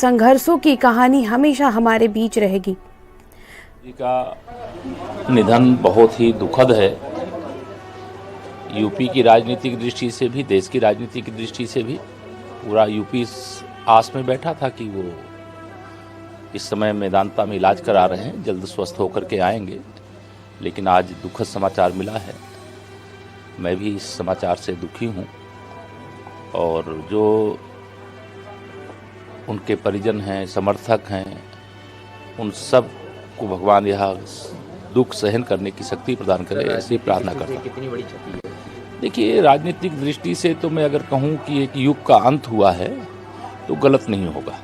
संघर्षों की कहानी हमेशा हमारे बीच रहेगी। जी का निधन बहुत ही दुखद है। यूपी की राजनीति की दृष्टि से भी, देश की राजनीति की दृष्टि से भी पूरा यूपी इस आस में बैठा था कि वो इस समय मेदांता में इलाज करा रहे हैं, जल्द स्वस्थ होकर के आएंगे। लेकिन आज दुखद समाचार मिला है। मैं भी इस समाचार से दुखी हूँ और जो उनके परिजन हैं, समर्थक हैं, उन सब को भगवान यह दुख सहन करने की शक्ति प्रदान करे, ऐसी प्रार्थना करता हूँ। कितनी बड़ी क्षति है? देखिए, राजनीतिक दृष्टि से तो मैं अगर कहूँ कि एक युग का अंत हुआ है तो गलत नहीं होगा।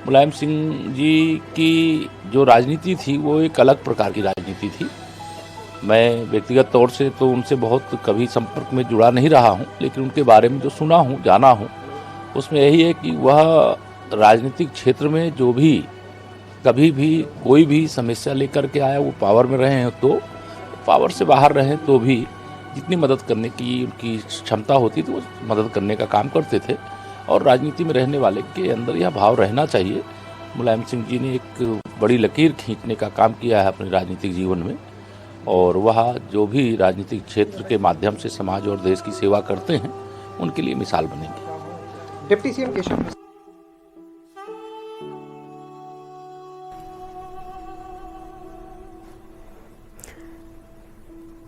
मुलायम सिंह जी की जो राजनीति थी वो एक अलग प्रकार की राजनीति थी। मैं व्यक्तिगत तौर से तो उनसे बहुत कभी संपर्क में जुड़ा नहीं रहा हूँ, लेकिन उनके बारे में जो सुना हूँ, जाना हूँ, उसमें यही है कि वह राजनीतिक क्षेत्र में जो भी कभी भी कोई भी समस्या लेकर के आया, वो पावर में रहे हैं तो, पावर से बाहर रहे तो भी जितनी मदद करने की उनकी क्षमता होती थी वो मदद करने का काम करते थे। और राजनीति में रहने वाले के अंदर यह भाव रहना चाहिए। मुलायम सिंह जी ने एक बड़ी लकीर खींचने का काम किया है अपने राजनीतिक जीवन में, और वह जो भी राजनीतिक क्षेत्र के माध्यम से समाज और देश की सेवा करते हैं उनके लिए मिसाल बनेंगे। Deputy CM Keshav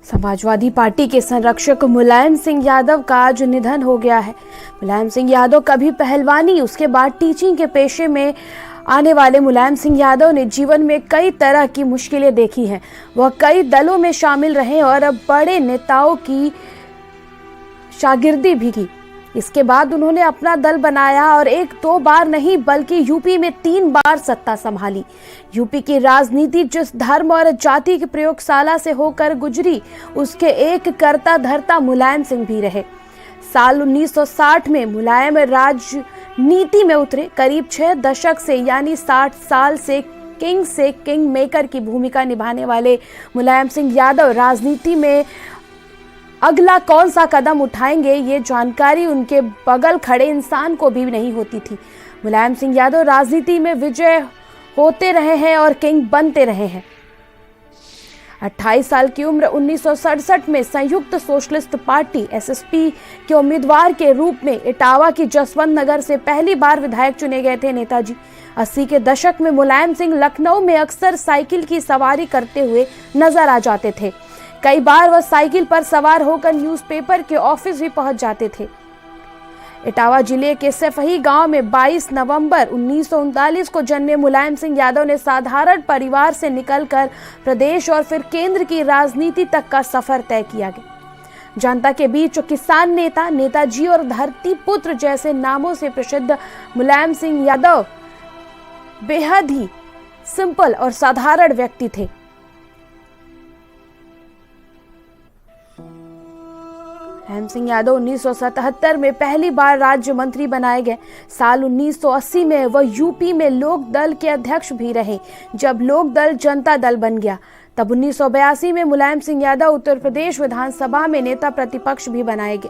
Samajwadi party के संरक्षक मुलायम सिंह यादव का आज निधन हो गया है। मुलायम सिंह यादव कभी पहलवानी, उसके बाद टीचिंग के पेशे में आने वाले मुलायम सिंह यादव ने जीवन में कई तरह की मुश्किलें देखी हैं। वह कई दलों में शामिल रहे और अब बड़े नेताओं की शागिर्दी भी की। इसके बाद उन्होंने अपना दल बनाया और एक दो बार नहीं बल्कि यूपी में 3 बार सत्ता संभाली। यूपी की राजनीति जिस धर्म और जाति की प्रयोगशाला से होकर गुजरी, उसके एक कर्ता धर्ता मुलायम सिंह भी रहे। साल 1960 में मुलायम राजनीति में उतरे। करीब 6 दशक से यानी 60 साल से किंग मेकर की भूमिका निभाने वाले मुलायम सिंह यादव राजनीति में अगला कौन सा कदम उठाएंगे, ये जानकारी उनके बगल खड़े इंसान को भी नहीं होती थी। मुलायम सिंह यादव राजनीति में विजय होते रहे हैं और किंग बनते रहे हैं। 28 साल की उम्र 1967 में संयुक्त सोशलिस्ट पार्टी एसएसपी के उम्मीदवार के रूप में इटावा की जसवंत नगर से पहली बार विधायक चुने गए थे नेताजी। 80 के दशक में मुलायम सिंह लखनऊ में अक्सर साइकिल की सवारी करते हुए नजर आ जाते थे। कई बार वह साइकिल पर सवार होकर न्यूज़पेपर के ऑफिस भी पहुंच जाते थे। इटावा जिले के सफही गांव में 22 नवंबर 1939 को जन्मे मुलायम सिंह यादव ने साधारण परिवार से निकलकर प्रदेश और फिर केंद्र की राजनीति तक का सफर तय किया गया। जनता के बीच किसान नेता, नेताजी और धरती पुत्र जैसे नामों से प्रसिद्ध मुलायम सिंह यादव बेहद ही सिंपल और साधारण व्यक्ति थे। मुलायम सिंह यादव 1977 में पहली बार राज्य मंत्री बनाए गए। साल 1980 में वह यूपी में लोक दल के अध्यक्ष भी रहे, जब लोक दल जनता दल बन गया। तब 1982 में मुलायम सिंह यादव उत्तर प्रदेश विधानसभा में नेता प्रतिपक्ष भी बनाए गए।